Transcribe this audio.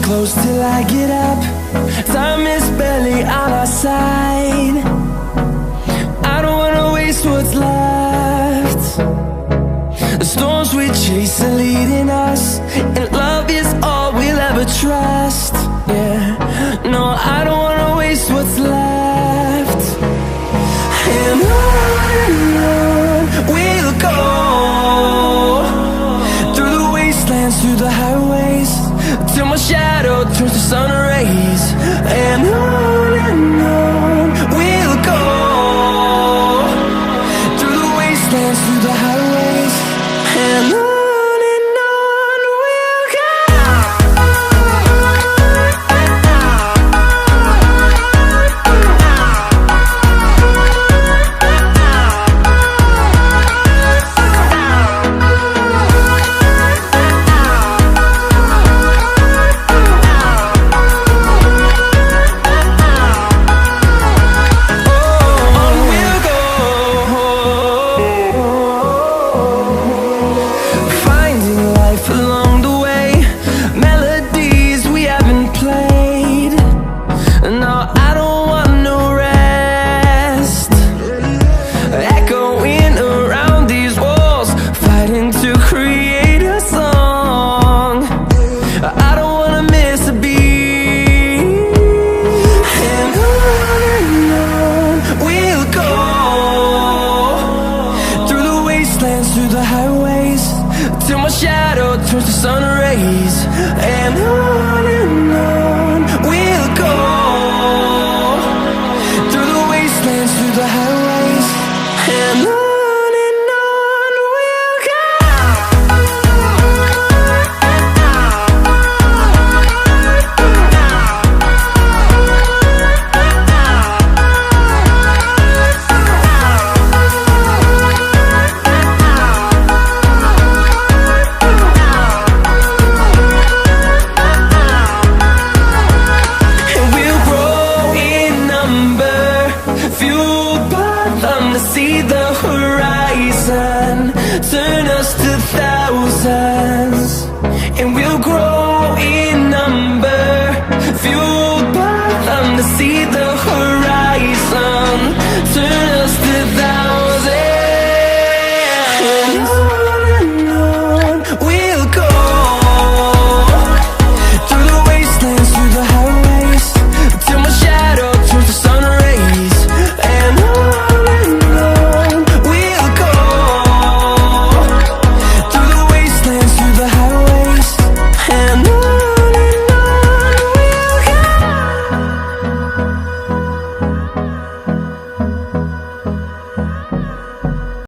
close till I get up. Time is barely on our side. I don't wanna waste what's left. The storms we chase are leading us, and love is all we'll ever trust. Yeah, no, I don't wanna waste what's left. And on we'll go, through the wastelands, through the highways, till my shadow turns to sun rays. And on we'll go, through the wastelands, through the highways, and on. Through the highways, till my shadow turns to sun rays. And on